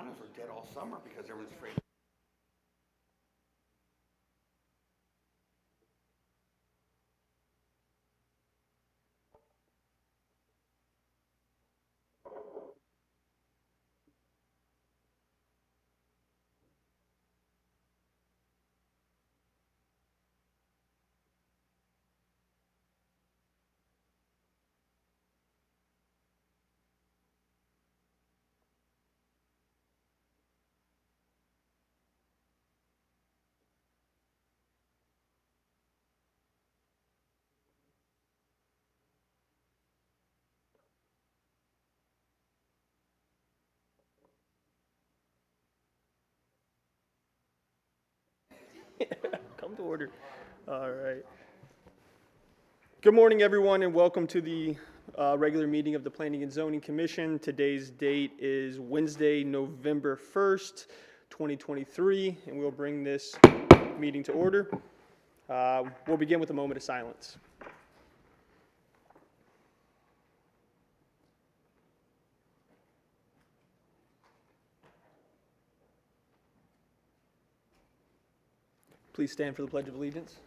iguanas are dead all summer because everyone's afraid. Come to order. All right. Good morning, everyone, and welcome to the regular meeting of the Planning and Zoning Commission. Today's date is Wednesday, November 1st, 2023, and we'll bring this meeting to order. We'll begin with a moment of silence. Please stand for the Pledge of Allegiance.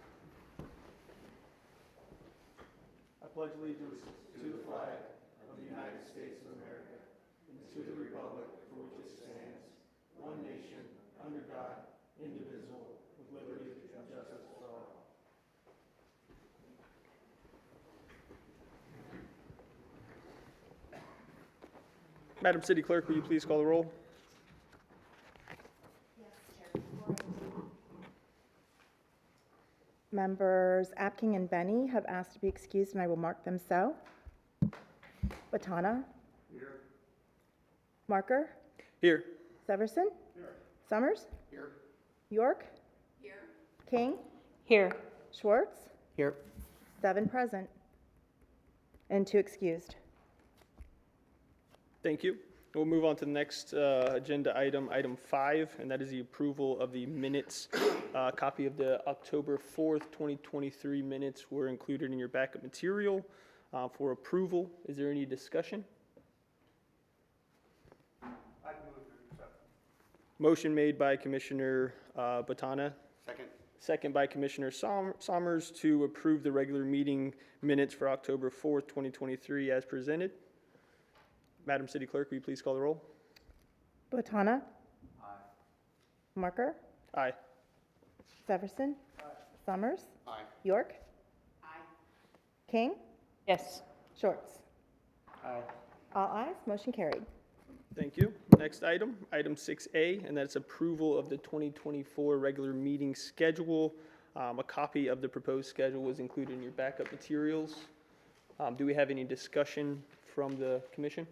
I pledge allegiance to the flag of the United States of America and to the republic for which it stands, one nation, under God, indivisible, with liberty and justice for all. Madam City Clerk, will you please call the roll? Members Apking and Benny have asked to be excused, and I will mark them so. Batana? Here. Marker? Here. Severson? Here. Summers? Here. York? Here. King? Here. Schwartz? Here. 7 present. And 2 excused. Thank you. We'll move on to the next agenda item, item 5, and that is the approval of the minutes. Copy of the October 4th, 2023 minutes were included in your backup material for approval. Is there any discussion? I move to accept. Motion made by Commissioner Batana, Second. second by Commissioner Sommers to approve the regular meeting minutes for October 4th, 2023 as presented. Madam City Clerk, will you please call the roll? Batana? Aye. Marker? Aye. Severson? Aye. Summers? Aye. York? Aye. King? Yes. Schwartz? Aye. All ayes, motion carried. Thank you. Next item, item 6A, and that's approval of the 2024 regular meeting schedule. A copy of the proposed schedule was included in your backup materials. Do we have any discussion from the commission?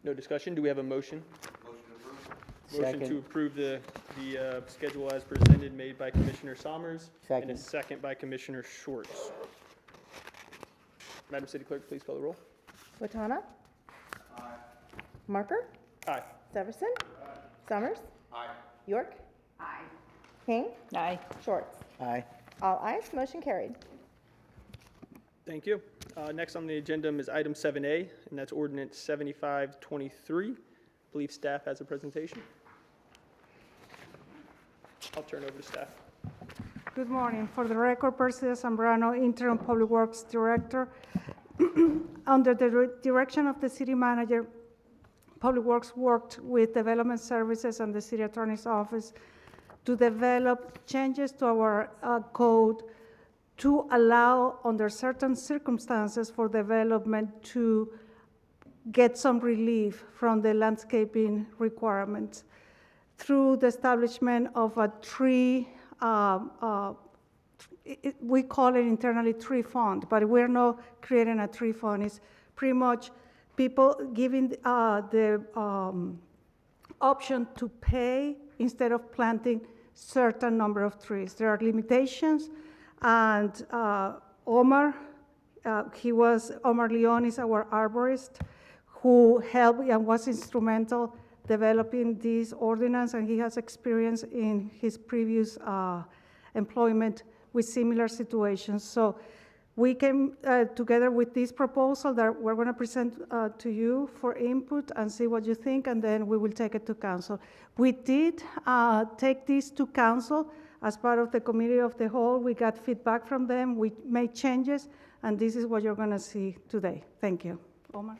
No discussion. Do we have a motion? Motion approved. Motion to Second. approve the schedule as presented made by Commissioner Sommers. And a Second. second by Commissioner Schwartz. Madam City Clerk, please call the roll. Batana? Aye. Marker? Aye. Severson? Summers? Aye. York? Aye. King? Aye. Schwartz? Aye. All ayes, motion carried. Thank you. Next on the agenda is item 7A, and that's Ordinance 7523. I believe staff has a presentation. I'll turn over to staff. Good morning. For the record, Percy Zambrano, Interim Public Works Director. Under the direction of the City Manager, Public Works worked with Development Services and the City Attorney's Office to develop changes to our code to allow, under certain circumstances, for development to get some relief from the landscaping requirements through the establishment of a tree, we call it internally tree fund, but we're not creating a tree fund. It's pretty much people giving the option to pay instead of planting certain number of trees. There are limitations, and Omar Leon is our arborist who helped and was instrumental developing this ordinance, and he has experience in his previous employment with similar situations. So We came together with this proposal that we're going to present to you for input and see what you think, and then we will take it to council. We did take this to council as part of the committee of the whole. We got feedback from them. We made changes, and this is what you're going to see today. Thank you. Omar?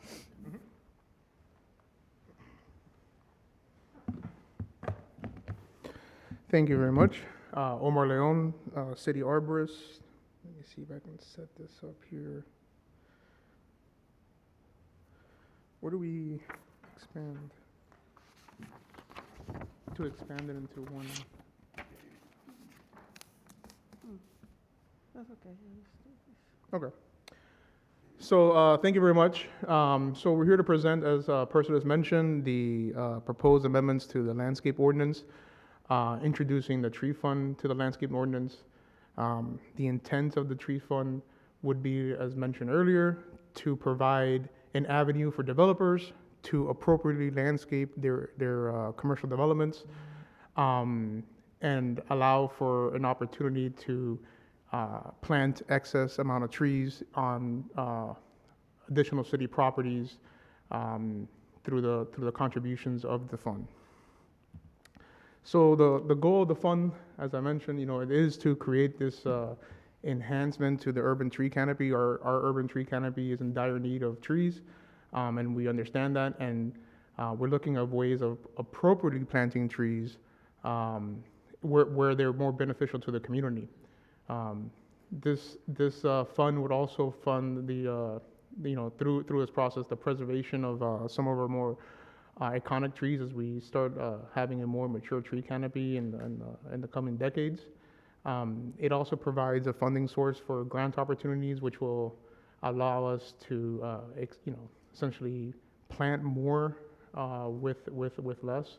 Thank you very much. Omar Leon, City Arborist. Let me see if I can set this up here. Where do we expand? To expand it into one. That's okay. Okay. So thank you very much. So we're here to present, as Percy has mentioned, the proposed amendments to the landscape ordinance, introducing the tree fund to the landscape ordinance. The intent of the tree fund would be, as mentioned earlier, to provide an avenue for developers to appropriately landscape their commercial developments, and allow for an opportunity to plant excess amount of trees on additional city properties through the contributions of the fund. So the goal of the fund, as I mentioned, it is to create this enhancement to the urban tree canopy. Our urban tree canopy is in dire need of trees, and we understand that, and we're looking at ways of appropriately planting trees where they're more beneficial to the community. This fund would also fund the through this process the preservation of some of our more iconic trees as we start having a more mature tree canopy in the coming decades. It also provides a funding source for grant opportunities, which will allow us to essentially plant more with less.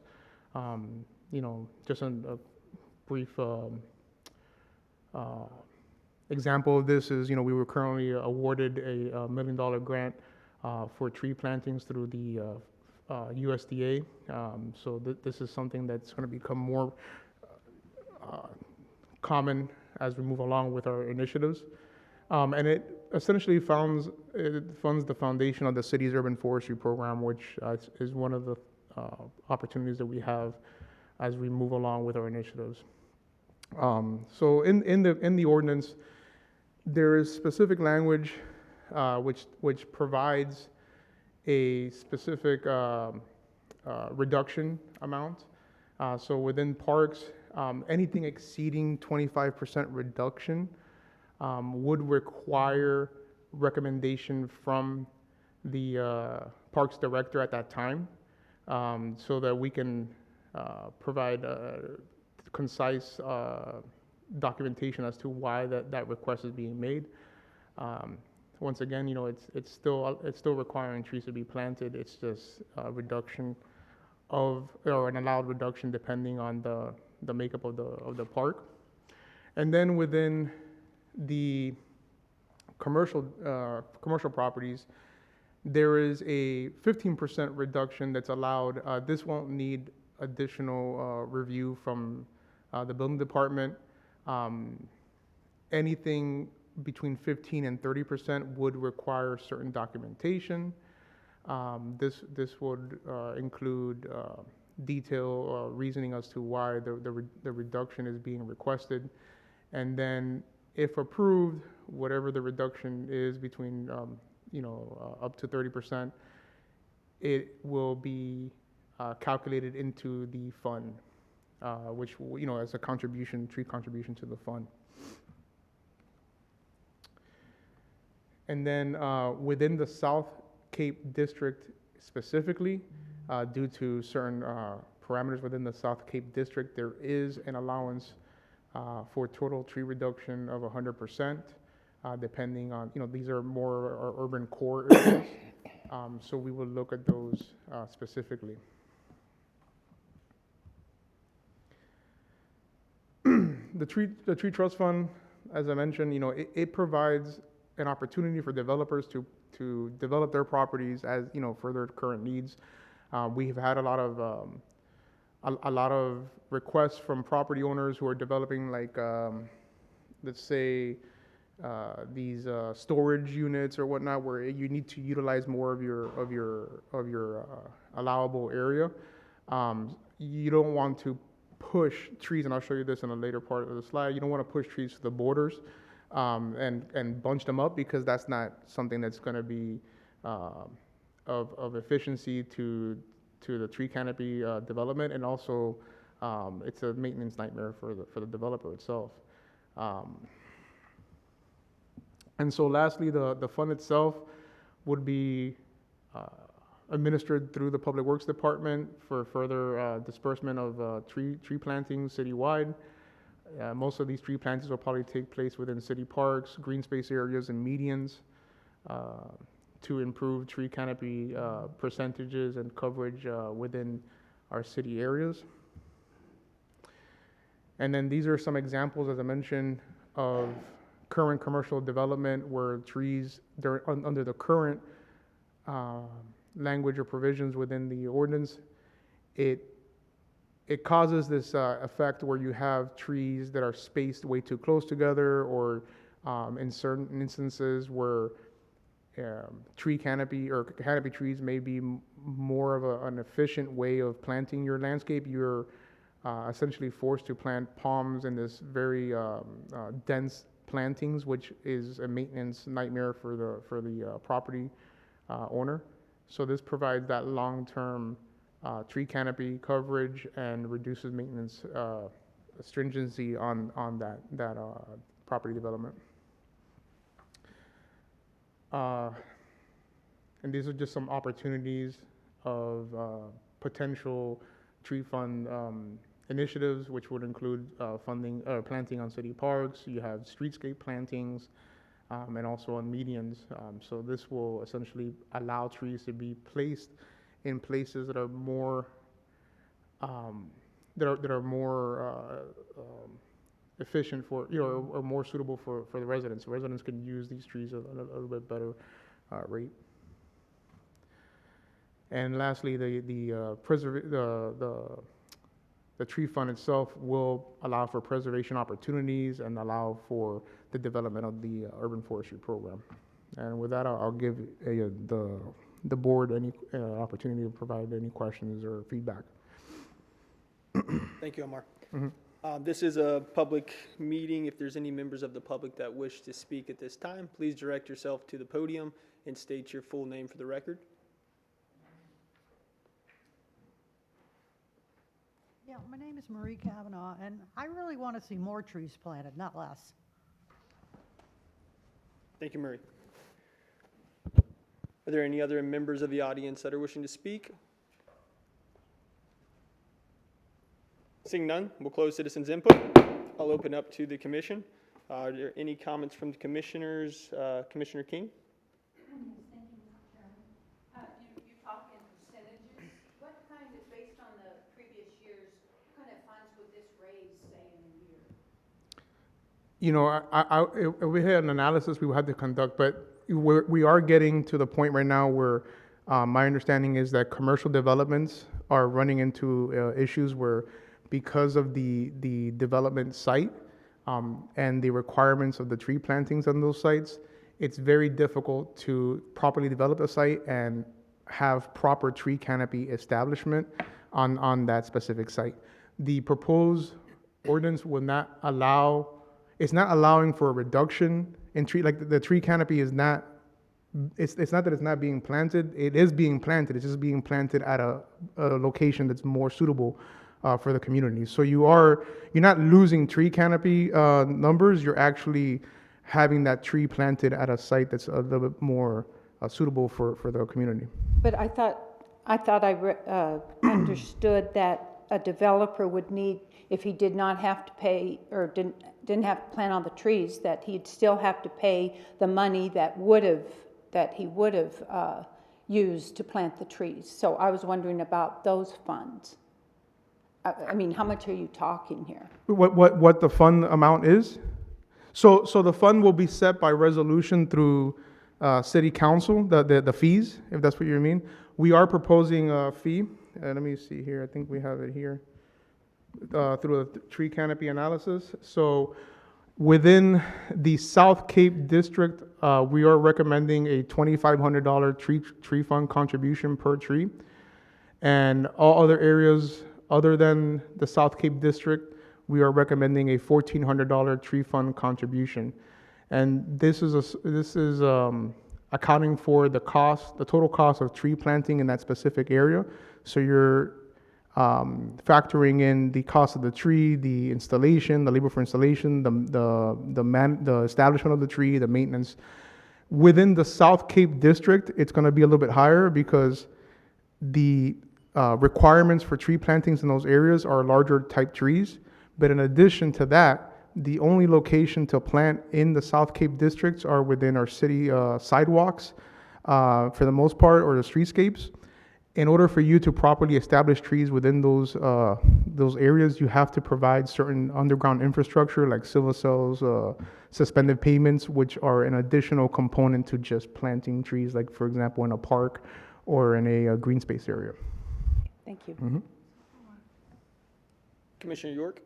Just a brief example of this is, we were currently awarded a $1 million grant for tree plantings through the USDA. So this is something that's going to become more common as we move along with our initiatives. And it essentially funds the foundation of the city's urban forestry program, which is one of the opportunities that we have as we move along with our initiatives. So in the ordinance, there is specific language which provides a specific reduction amount. So within parks, anything exceeding 25% reduction would require recommendation from the parks director at that time, so that we can provide concise documentation as to why that request is being made. Once again, it's still requiring trees to be planted. It's just a reduction or an allowed reduction depending on the makeup of the park. And then within the commercial properties, there is a 15% reduction that's allowed. This won't need additional review from the building department. Anything between 15 and 30% would require certain documentation. This would include detail reasoning as to why the reduction is being requested, and then if approved, whatever the reduction is between up to 30%, it will be calculated into the fund, which as a tree contribution to the fund. And then within the South Cape District specifically, due to certain parameters within the South Cape District, there is an allowance for total tree reduction of 100%, depending on, these are more our urban core areas. So we will look at those specifically. The tree trust fund, as I mentioned, it provides an opportunity for developers to develop their properties as for their current needs. We've had a lot of requests from property owners who are developing, like let's say storage units or whatnot, where you need to utilize more of your allowable area. You don't want to push trees, and I'll show you this in a later part of the slide. You don't want to push trees to the borders and bunch them up, because that's not something that's going to be of efficiency to the tree canopy development, and also it's a maintenance nightmare for the developer itself. And so lastly, the fund itself would be administered through the Public Works Department for further disbursement of tree plantings citywide. Most of these tree plantings will probably take place within city parks, green space areas, and medians to improve tree canopy percentages and coverage within our city areas. And then these are some examples, as I mentioned, of current commercial development where trees, under the current language or provisions within the ordinance, it causes this effect where you have trees that are spaced way too close together, or in certain instances where tree canopy or canopy trees may be more of an efficient way of planting your landscape. You're essentially forced to plant palms in this very dense plantings, which is a maintenance nightmare for the property owner. So this provides that long-term tree canopy coverage and reduces maintenance stringency on that property development. And these are just some opportunities of potential tree fund initiatives, which would include planting on city parks. You have streetscape plantings, and also on medians. So this will essentially allow trees to be placed in places that are more efficient for, or more suitable for the residents. Residents can use these trees at a little bit better rate. And lastly, the tree fund itself will allow for preservation opportunities and allow for the development of the urban forestry program. And with that, I'll give the board any opportunity to provide any questions or feedback. Thank you, Omar. Mhm. This is a public meeting. If there's any members of the public that wish to speak at this time, please direct yourself to the podium and state your full name for the record. Yeah, my name is Marie Kavanaugh, and I really want to see more trees planted, not less. Thank you, Murray. Are there any other members of the audience that are wishing to speak? Seeing none, we'll close citizens' input. I'll open up to the commission. Are there any comments from the commissioners? Commissioner King? Thank you, Mr. Chairman. You talk in percentages. What kind of, based on the previous years, what kind of funds would this raise, say, in a year? If we had an analysis we would have to conduct, but we are getting to the point right now where my understanding is that commercial developments are running into issues where, because of the development site and the requirements of the tree plantings on those sites, it's very difficult to properly develop a site and have proper tree canopy establishment on that specific site. The proposed ordinance will not allow, it's not allowing for a reduction in tree, like the tree canopy is not, it's not that it's not being planted, it is being planted, it's just being planted at a location that's more suitable for the community. So you're not losing tree canopy numbers, you're actually having that tree planted at a site that's a little bit more suitable for the community. But I thought I understood that a developer would need, if he did not have to pay or didn't have to plant all the trees, that he'd still have to pay the money that he would have used to plant the trees. So I was wondering about those funds. I mean, how much are you talking here? What the fund amount is? So the fund will be set by resolution through city council, the fees, if that's what you mean. We are proposing a fee, let me see here, I think we have it here, through a tree canopy analysis. So Within the South Cape District, we are recommending a $2,500 tree fund contribution per tree. And all other areas other than the South Cape District, we are recommending a $1,400 tree fund contribution. And this is accounting for the total cost of tree planting in that specific area. So you're factoring in the cost of the tree, the installation, the labor for installation, the establishment of the tree, the maintenance. Within the South Cape District, it's going to be a little bit higher because the requirements for tree plantings in those areas are larger type trees. But in addition to that, the only location to plant in the South Cape districts are within our city sidewalks, for the most part, or the streetscapes. In order for you to properly establish trees within those areas, you have to provide certain underground infrastructure like silver cells, suspended pavements, which are an additional component to just planting trees, like for example in a park or in a green space area. Thank you. Mhm. Commissioner York?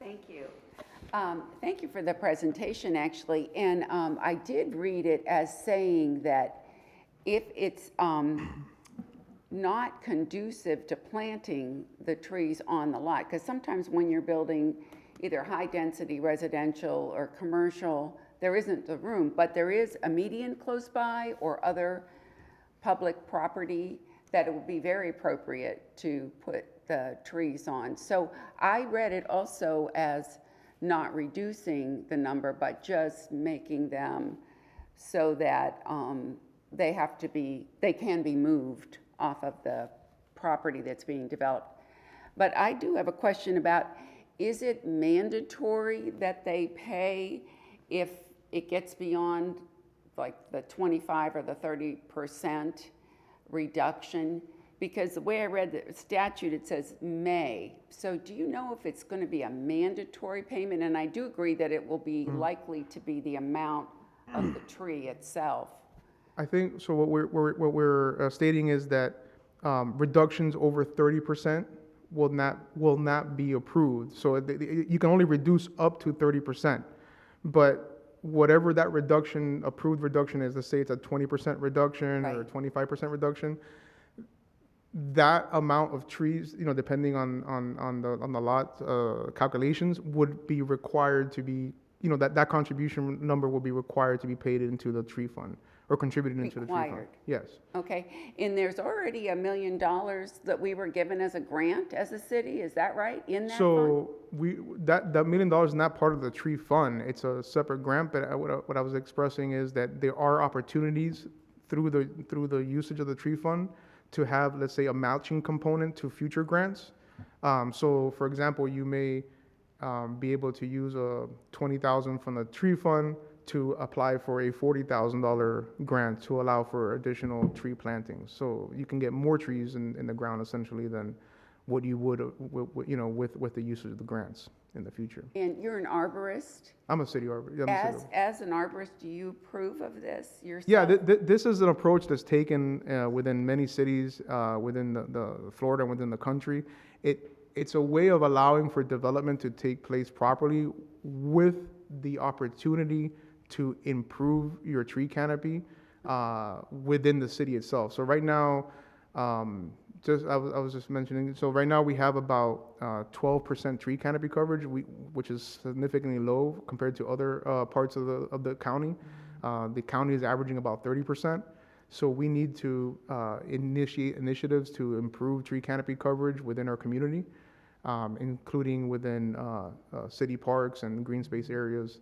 Thank you. Thank you for the presentation, actually. And I did read it as saying that if it's not conducive to planting the trees on the lot, because sometimes when you're building either high-density residential or commercial, there isn't the room, but there is a median close by or other public property that it would be very appropriate to put the trees on. So I read it also as not reducing the number, but just making them so that they can be moved off of the property that's being developed. But I do have a question about, is it mandatory that they pay if it gets beyond like the 25 or the 30% reduction? Because the way I read the statute, it says may. So do you know if it's going to be a mandatory payment? And I do agree that it will be likely to be the amount of the tree itself. I think so. What we're stating is that reductions over 30% will not be approved. So you can only reduce up to 30%, but whatever that approved reduction is, let's say it's a 20% reduction or a 25% reduction, that amount of trees, depending on the lot calculations, would be required to be, that contribution number will be required to be paid into the tree fund or contributed into the tree fund. Required. Yes. Okay, and there's already $1 million that we were given as a grant as a city, is that right, in that fund? So that $1 million is not part of the tree fund. It's a separate grant, but what I was expressing is that there are opportunities through the usage of the tree fund to have, let's say, a matching component to future grants. So for example, you may be able to use a $20,000 from the tree fund to apply for a $40,000 grant to allow for additional tree plantings. So you can get more trees in the ground essentially than what you would, with the usage of the grants in the future. And you're an arborist? I'm a city arborist. As an arborist, do you approve of this yourself? Yeah, this is an approach that's taken within many cities within the Florida and within the country. It's a way of allowing for development to take place properly with the opportunity to improve your tree canopy within the city itself. So right now, I was just mentioning, so right now we have about 12% tree canopy coverage, which is significantly low compared to other parts of the county. The county is averaging about 30%. So we need to initiate initiatives to improve tree canopy coverage within our community, including within city parks and green space areas,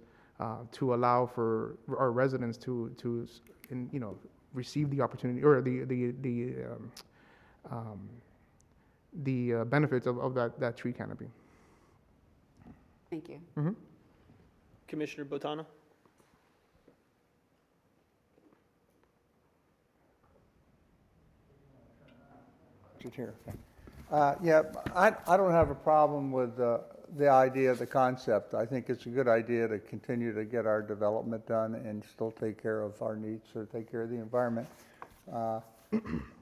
to allow for our residents to receive the opportunity or the benefits of that tree canopy. Thank you. Mm-hmm. Commissioner Botana? Here. Yeah, I don't have a problem with the idea, the concept. I think it's a good idea to continue to get our development done and still take care of our needs or take care of the environment.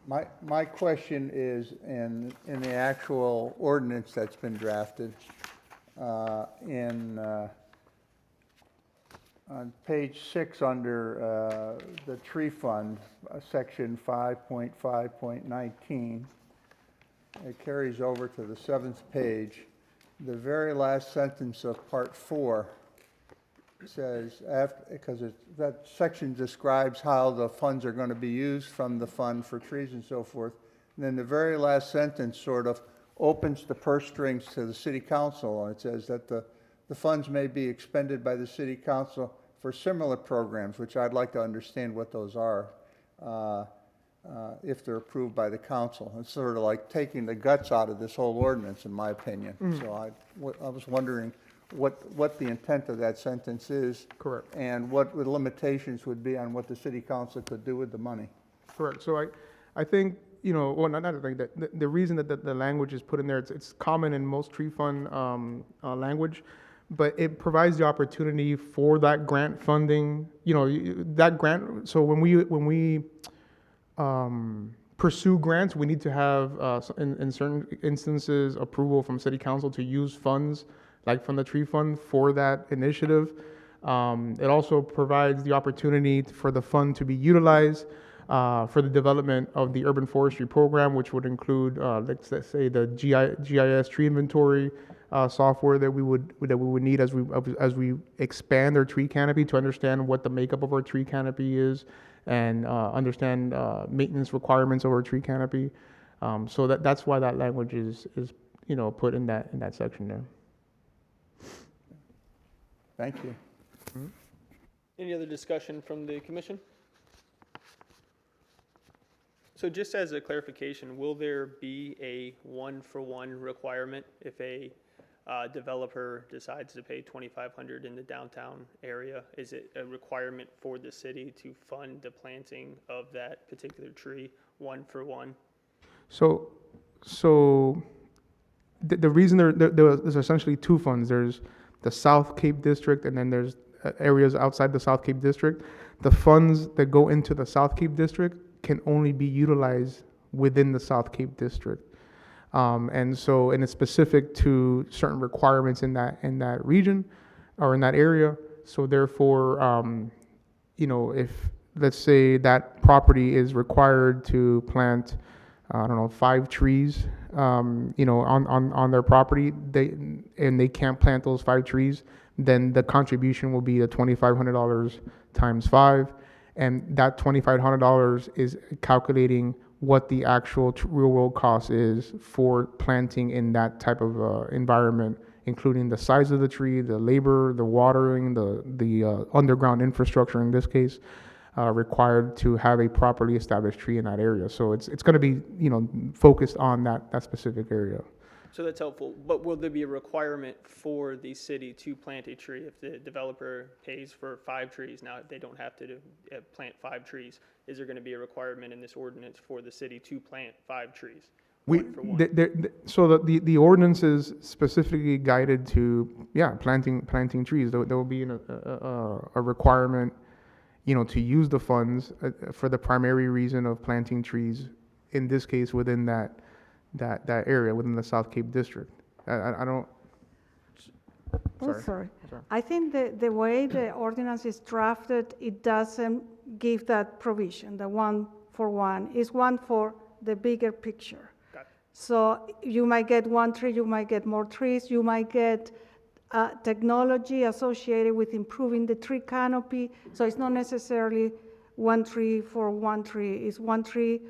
My question is in the actual ordinance that's been drafted, in On page 6, under the tree fund, section 5.5.19, it carries over to the 7th page. The very last sentence of part 4 says, because that section describes how the funds are going to be used from the fund for trees and so forth. And then the very last sentence sort of opens the purse strings to the city council, and it says that the funds may be expended by the city council for similar programs, which I'd like to understand what those are, if they're approved by the council. It's sort of like taking the guts out of this whole ordinance, in my opinion. So I was wondering what the intent of that sentence is. Correct. And what the limitations would be on what the city council could do with the money. Correct. So I think, well, not I think that the reason that the language is put in there, it's common in most tree fund language, but it provides the opportunity for that grant funding, that grant. So when we pursue grants, we need to have, in certain instances, approval from city council to use funds like from the tree fund for that initiative. It also provides the opportunity for the fund to be utilized for the development of the urban forestry program, which would include, let's say, the GIS tree inventory software that we would need as we expand our tree canopy to understand what the makeup of our tree canopy is and understand maintenance requirements of our tree canopy. So that's why that language is put in that section there. Thank you. Any other discussion from the commission? So just as a clarification, will there be a one-for-one requirement if a developer decides to pay $2,500 in the downtown area? Is it a requirement for the city to fund the planting of that particular tree one-for-one? So the reason there's essentially two funds. There's the South Cape District, and then there's areas outside the South Cape District. The funds that go into the South Cape District can only be utilized within the South Cape District. And it's specific to certain requirements in that region or in that area. So therefore, if let's say that property is required to plant, 5 trees, on their property, they can't plant those 5 trees, then the contribution will be the $2,500 times 5. And that $2,500 is calculating what the actual real world cost is for planting in that type of environment, including the size of the tree, the labor, the watering, the underground infrastructure in this case, required to have a properly established tree in that area. So it's going to be focused on that specific area. So that's helpful, but will there be a requirement for the city to plant a tree if the developer pays for 5 trees? Now, they don't have to plant 5 trees. Is there going to be a requirement in this ordinance for the city to plant 5 trees? So the ordinance is specifically guided to planting trees. There will be a requirement, to use the funds for the primary reason of planting trees. In this case, within that area, within the South Cape District. I don't. Sorry. I think the way the ordinance is drafted, it doesn't give that provision. The 1-for-1 is one for the bigger picture. Got it. So you might get 1 tree, you might get more trees, you might get technology associated with improving the tree canopy. So it's not necessarily 1 tree for 1 tree. It's 1 tree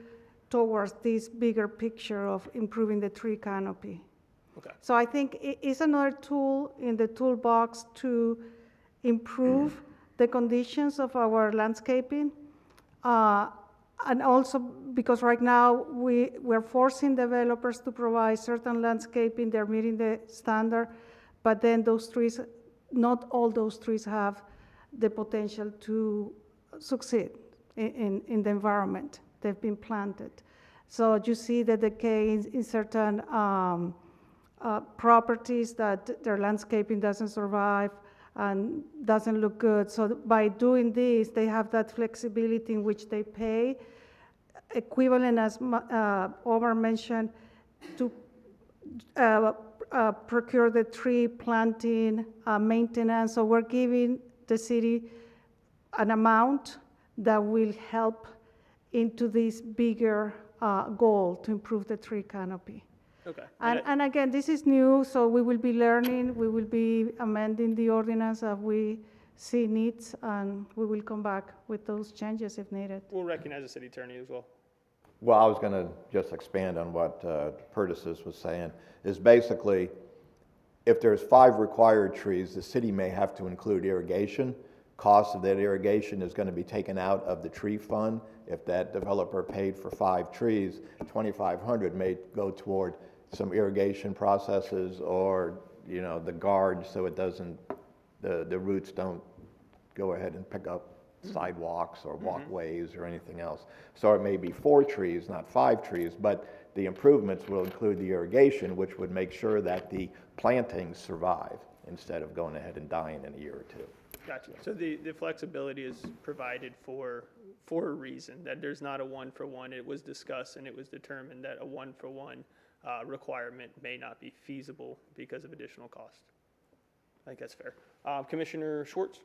towards this bigger picture of improving the tree canopy. Okay. So I think it's another tool in the toolbox to improve the conditions of our landscaping. And also because right now we're forcing developers to provide certain landscaping, they're meeting the standard, but then those trees, not all those trees have the potential to succeed in the environment. They've been planted. So you see the decay in certain properties that their landscaping doesn't survive and doesn't look good. So by doing this, they have that flexibility in which they pay equivalent, as Omar mentioned, to procure the tree planting, maintenance. So we're giving the city an amount that will help into this bigger goal to improve the tree canopy. Okay. And again, this is new, so we will be learning, we will be amending the ordinance as we see needs, and we will come back with those changes if needed. We'll recognize the city attorney as well. Well, I was going to just expand on what Perdicis was saying, is basically, if there's 5 required trees, the city may have to include irrigation. Cost of that irrigation is going to be taken out of the tree fund. If that developer paid for 5 trees, $2,500 may go toward some irrigation processes or, you know, the guard so it doesn't, the roots don't go ahead and pick up sidewalks or walkways or anything else. So it may be 4 trees, not 5 trees, but the improvements will include the irrigation, which would make sure that the plantings survive instead of going ahead and dying in a year or 2. Gotcha. So the flexibility is provided for a reason, that there's not a 1-for-1. It was discussed and it was determined that a 1-for-1 requirement may not be feasible because of additional cost. I think that's fair. Commissioner Schwartz?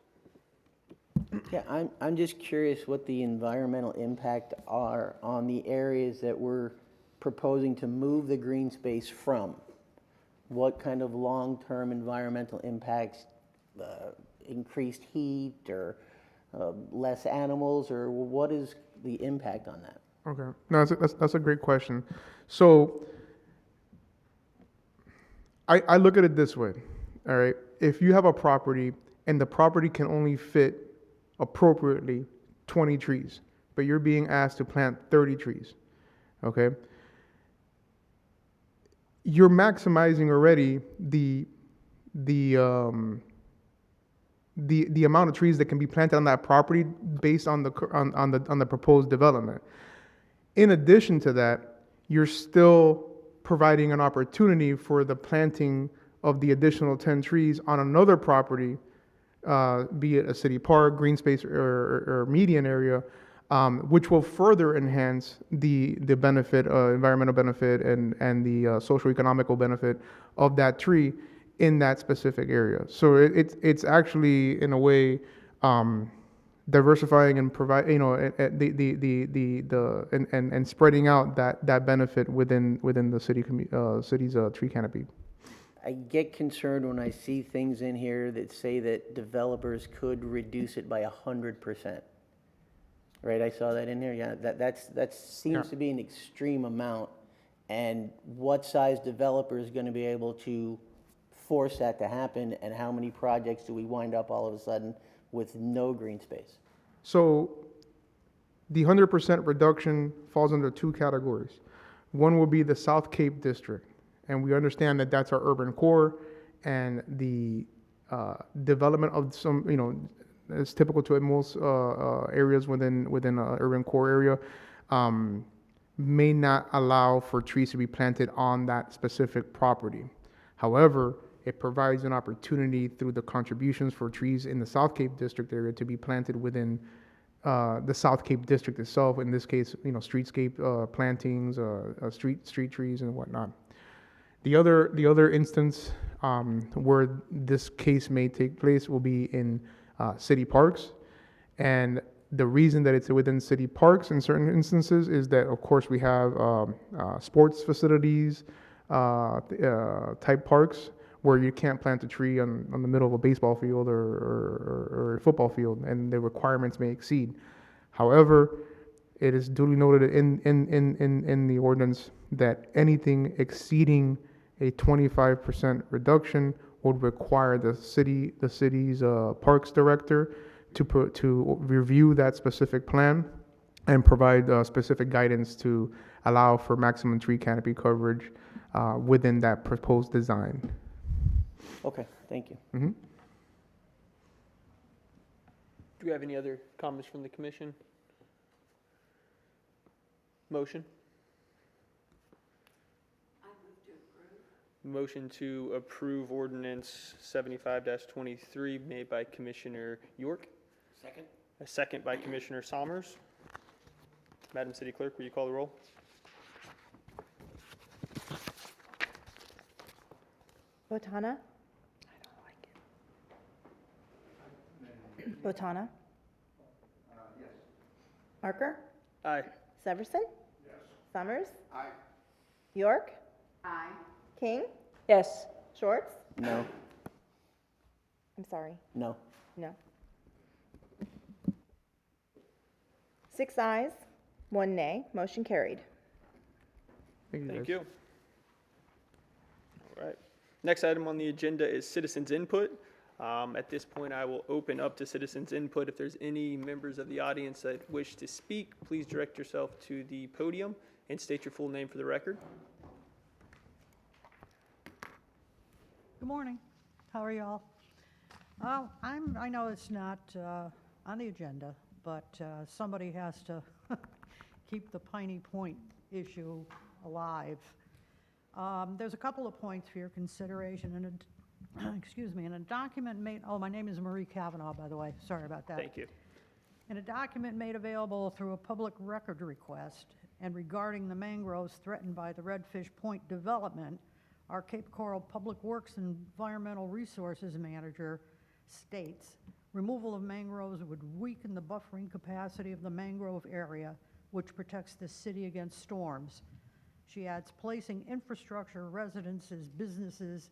Yeah, I'm just curious what the environmental impact are on the areas that we're proposing to move the green space from. What kind of long-term environmental impacts, increased heat or less animals, or what is the impact on that? Okay, no, that's a great question. So I look at it this way, all right? If you have a property and the property can only fit appropriately 20 trees, but you're being asked to plant 30 trees, okay? You're maximizing already the amount of trees that can be planted on that property based on the proposed development. In addition to that, you're still providing an opportunity for the planting of the additional 10 trees on another property, be it a city park, green space, or median area, which will further enhance the benefit, environmental benefit, and the social economical benefit of that tree in that specific area. So it's actually, in a way, diversifying and provide, you know, and spreading out that benefit within the city's tree canopy. I get concerned when I see things in here that say that developers could reduce it by 100%. Right, I saw that in there. Yeah, that seems to be an extreme amount. And what size developer is going to be able to force that to happen? And how many projects do we wind up all of a sudden with no green space? So the 100% reduction falls under 2 categories. One will be the South Cape district, and we understand that that's our urban core, and the development of some, you know, it's typical to most areas within an urban core area, may not allow for trees to be planted on that specific property. However, it provides an opportunity through the contributions for trees in the South Cape district area to be planted within the South Cape district itself. In this case, you know, streetscape plantings, street trees and whatnot. The other instance where this case may take place will be in city parks, and the reason that it's within city parks in certain instances is that, of course, we have sports facilities type parks where you can't plant a tree on the middle of a baseball field or a football field, and the requirements may exceed. However, it is duly noted in the ordinance that anything exceeding a 25% reduction would require the city's parks director to review that specific plan and provide specific guidance to allow for maximum tree canopy coverage within that proposed design. Okay, thank you. Mm-hmm. Do we have any other comments from the commission? Motion? Motion to approve ordinance 75-23 made by Commissioner York. Second. A second by Commissioner Sommers. Madam City Clerk, will you call the roll? Botana? Botana? Parker? Aye. Severson? Summers? York? Aye. King? Yes. Shorts? No, I'm sorry, no. no. 6 ayes, 1 nay, motion carried. Thank you, Thank guys. you. All right. Next item on the agenda is citizens' input. At this point, I will open up to citizens' input. If there's any members of the audience that wish to speak, please direct yourself to the podium and state your full name for the record. Good morning. How are y'all? I know it's not on the agenda, but somebody has to keep the Piney Point issue alive. There's a couple of points for your consideration, and excuse me, in a document made, oh, my name is Marie Kavanaugh, by the way, sorry about that. Thank you. In a document made available through a public record request and regarding the mangroves threatened by the Redfish Point development, our Cape Coral Public Works Environmental Resources Manager states, removal of mangroves would weaken the buffering capacity of the mangrove area, which protects the city against storms. She adds, placing infrastructure, residences, businesses,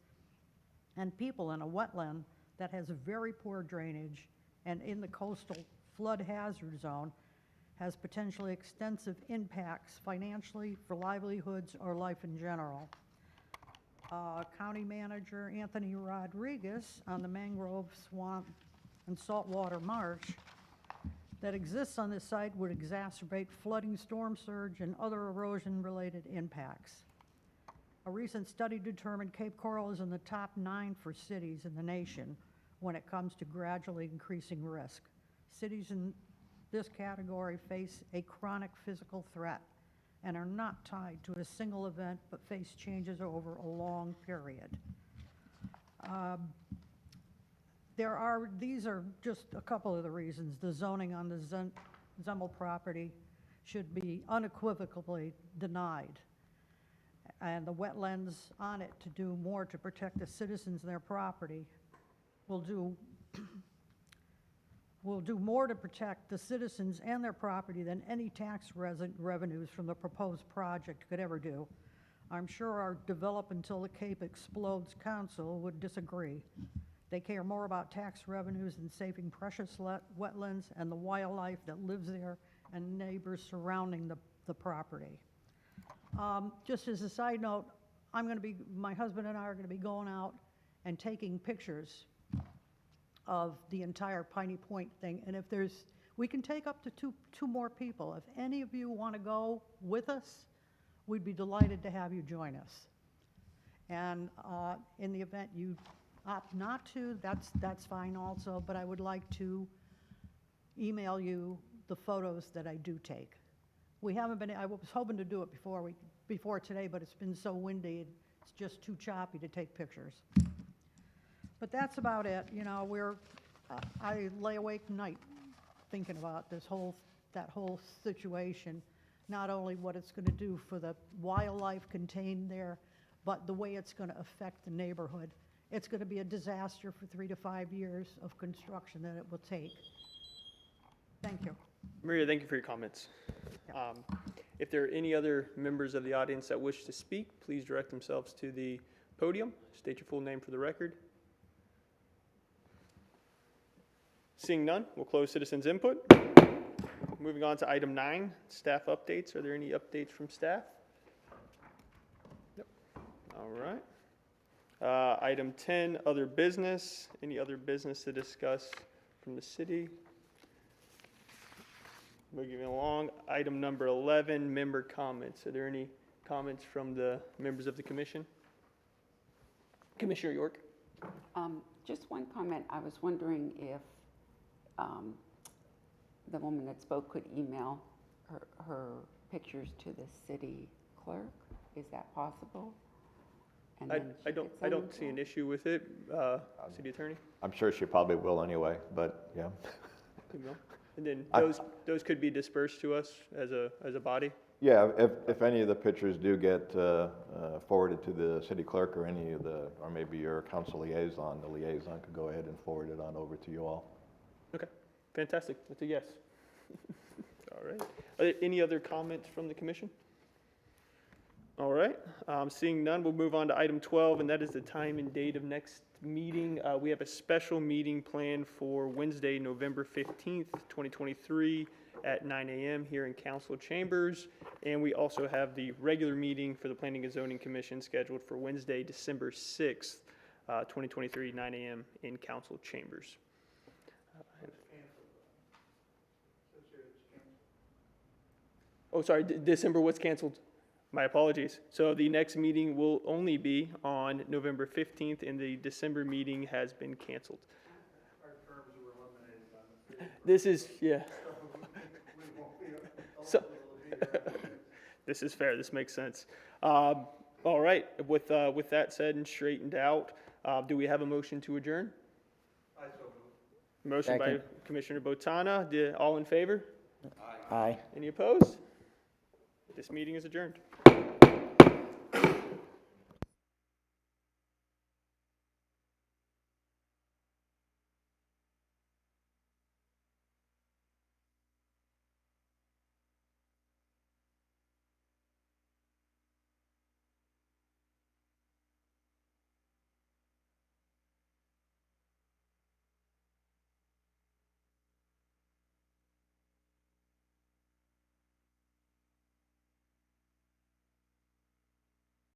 and people in a wetland that has very poor drainage and in the coastal flood hazard zone has potentially extensive impacts financially for livelihoods or life in general. County Manager Anthony Rodriguez on the mangrove swamp and saltwater marsh that exists on this site would exacerbate flooding, storm surge, and other erosion-related impacts. A recent study determined Cape Coral is in the top 9 for cities in the nation when it comes to gradually increasing risk. Cities in this category face a chronic physical threat and are not tied to a single event but face changes over a long period. These are just a couple of the reasons. The zoning on the Zemmel property should be unequivocally denied, and the wetlands on it to do more to protect the citizens and their property will do more to protect the citizens and their property than any tax revenues from the proposed project could ever do. I'm sure our Develop Until the Cape Explodes Council would disagree. They care more about tax revenues than saving precious wetlands and the wildlife that lives there and neighbors surrounding the property. Just as a side note, my husband and I are going to be going out and taking pictures of the entire Piney Point thing. And we can take up to two more people. If any of you want to go with us, we'd be delighted to have you join us. And in the event you opt not to, that's fine also, but I would like to email you the photos that I do take. I was hoping to do it before today, but it's been so windy, it's just too choppy to take pictures. But that's about it. You know, I lay awake at night thinking about that whole situation, not only what it's going to do for the wildlife contained there, but the way it's going to affect the neighborhood. It's going to be a disaster for 3 to 5 years of construction that it will take. Thank you. Maria, thank you for your comments. If there are any other members of the audience that wish to speak, please direct themselves to the podium. State your full name for the record. Seeing none, we'll close citizens' input. Moving on to item 9, staff updates. Are there any updates from staff? Yep. All right. Item 10, other business. Any other business to discuss from the city? Moving along, item number 11, member comments. Are there any comments from the members of the commission? Commissioner York? Just one comment. I was wondering if the woman that spoke could email her pictures to the city clerk. Is that possible? And then she could I send don't them see to an her? issue with it, city attorney. I'm sure she probably will anyway, but yeah. You will. And then those could be dispersed to us as a body. Yeah, if any of the pictures do get forwarded to the city clerk or or maybe your council liaison, the liaison could go ahead and forward it on over to you all. Okay. Fantastic, that's a yes. All right. Are there any other comments from the commission? All right, seeing none, we'll move on to item 12, and that is the time and date of next meeting. We have a special meeting planned for Wednesday, November 15th, 2023 at 9 a.m. here in council chambers. And we also have the regular meeting for the Planning and Zoning Commission scheduled for Wednesday, December 6th, 2023, 9 a.m. in council chambers. Oh, sorry, December was canceled. My apologies. So the next meeting will only be on November 15th, and the December meeting has been canceled. Our terms were eliminated on the 5th. This is, yeah, We won't be So- eligible to be here. this is fair. This makes sense. All right, with that said and straightened out, do we have a motion to adjourn? I so move. Motion by Second. Commissioner Botana. All in favor? Aye. Any opposed? This meeting is adjourned.